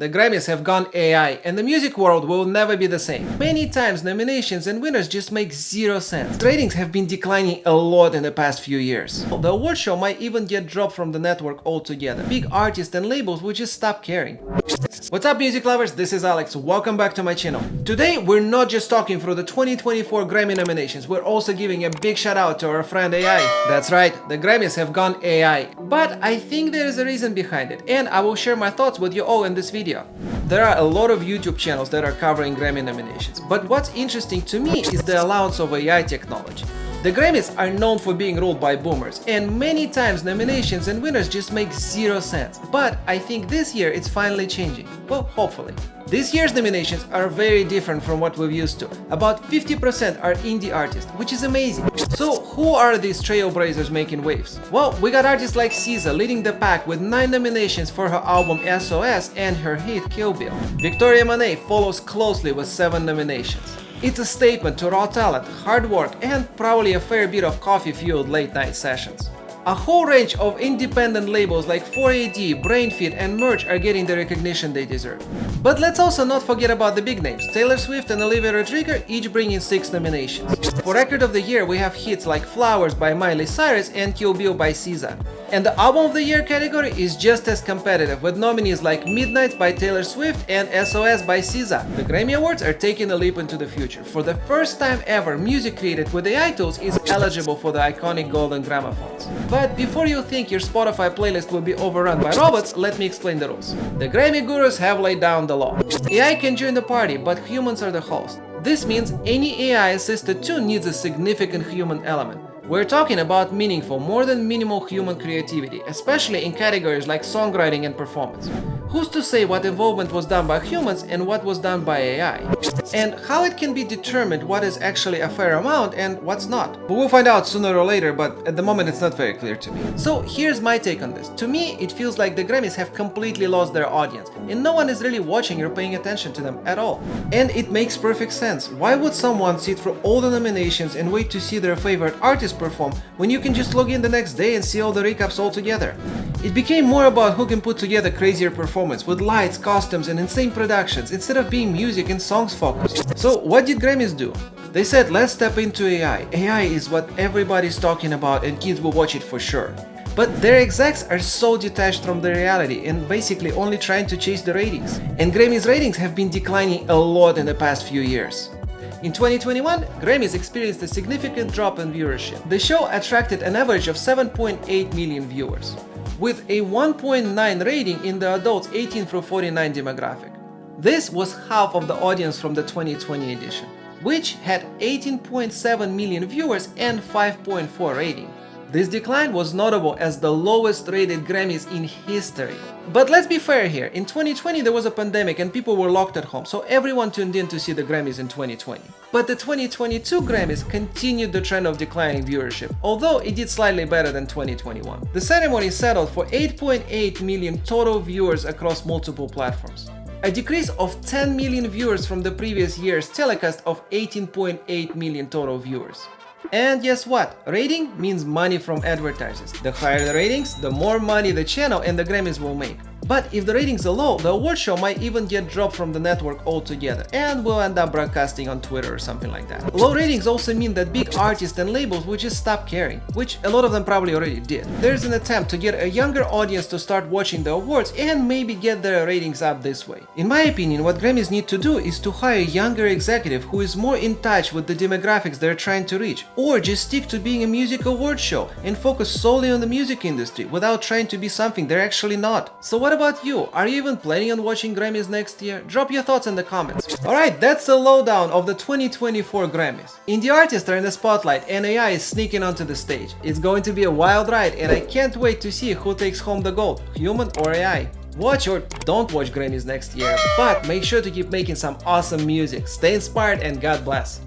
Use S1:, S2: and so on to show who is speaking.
S1: the Grammys have gone AI, and the music world will never be the same. Many times nominations and winners just make zero sense. Ratings have been declining a lot in the past few years. The award show might even get dropped from the network altogether. Big artists and labels will just stop caring. What's up, music lovers? This is Alex. Welcome back to my channel. Today we're not just talking through the 2024 Grammy nominations, we're also giving a big shout out to our friend AI. That's right, the Grammys have gone AI. But I think there is a reason behind it, and I will share my thoughts with you all in this video. There are a lot of YouTube channels that are covering Grammy nominations, but what's interesting to me is the allowance of AI technology. The Grammys are known for being ruled by boomers, and many times nominations and winners just make zero sense. But I think this year it's finally changing. Well, hopefully. This year's nominations are very different from what we're used to. About 50% are indie artists, which is amazing. So who are these trailblazers making waves? Well, we got artists like SZA leading the pack with 9 nominations for her album SOS and her hit Kill Bill. Victoria Monet follows closely with 7 nominations. It's a statement to raw talent, hard work, and probably a fair bit of coffee-fueled late-night sessions. A whole range of independent labels like 4AD, Brainfeed, and Merge are getting the recognition they deserve. But let's also not forget about the big names. Taylor Swift and Olivia Rodrigo each bring in 6 nominations. For Record of the Year, we have hits like Flowers by Miley Cyrus and Kill Bill by SZA. And the Album of the Year category is just as competitive, with nominees like Midnight by Taylor Swift and SOS by SZA. The Grammy Awards are taking a leap into the future. For the first time ever, music created with AI tools is eligible for the iconic golden gramophones. But before you think your Spotify playlist will be overrun by robots, let me explain the rules. The Grammy gurus have laid down the law. AI can join the party, but humans are the host. This means any AI-assisted tune needs a significant human element. We're talking about meaningful, more than minimal human creativity, especially in categories like songwriting and performance. Who's to say what involvement was done by humans and what was done by AI? And how it can be determined what is actually a fair amount and what's not? But we'll find out sooner or later, but at the moment it's not very clear to me. So here's my take on this. To me, it feels like the Grammys have completely lost their audience, and no one is really watching or paying attention to them at all. And it makes perfect sense. Why would someone sit through all the nominations and wait to see their favorite artist perform when you can just log in the next day and see all the recaps all together? It became more about who can put together crazier performance with lights, costumes, and insane productions instead of being music and songs focused. So what did Grammys do? They said, let's step into AI. AI is what everybody's talking about and kids will watch it for sure. But their execs are so detached from the reality and basically only trying to chase the ratings. And Grammys ratings have been declining a lot in the past few years. In 2021, Grammys experienced a significant drop in viewership. The show attracted an average of 7.8 million viewers, with a 1.9 rating in the adults 18 through 49 demographic. This was half of the audience from the 2020 edition, which had 18.7 million viewers and 5.4 rating. This decline was notable as the lowest rated Grammys in history. But let's be fair here, in 2020 there was a pandemic and people were locked at home, so everyone tuned in to see the Grammys in 2020. But the 2022 Grammys continued the trend of declining viewership, although it did slightly better than 2021. The ceremony settled for 8.8 million total viewers across multiple platforms, a decrease of 10 million viewers from the previous year's telecast of 18.8 million total viewers. And guess what? Rating means money from advertisers. The higher the ratings, the more money the channel and the Grammys will make. But if the ratings are low, the award show might even get dropped from the network altogether and will end up broadcasting on Twitter or something like that. Low ratings also mean that big artists and labels will just stop caring, which a lot of them probably already did. There's an attempt to get a younger audience to start watching the awards and maybe get their ratings up this way. In my opinion, what Grammys need to do is to hire a younger executive who is more in touch with the demographics they're trying to reach, or just stick to being a music award show and focus solely on the music industry without trying to be something they're actually not. So what about you? Are you even planning on watching Grammys next year? Drop your thoughts in the comments. Alright, that's a lowdown of the 2024 Grammys. Indie artists are in the spotlight and AI is sneaking onto the stage. It's going to be a wild ride and I can't wait to see who takes home the gold, human or AI. Watch or don't watch Grammys next year, but make sure to keep making some awesome music. Stay inspired and God bless.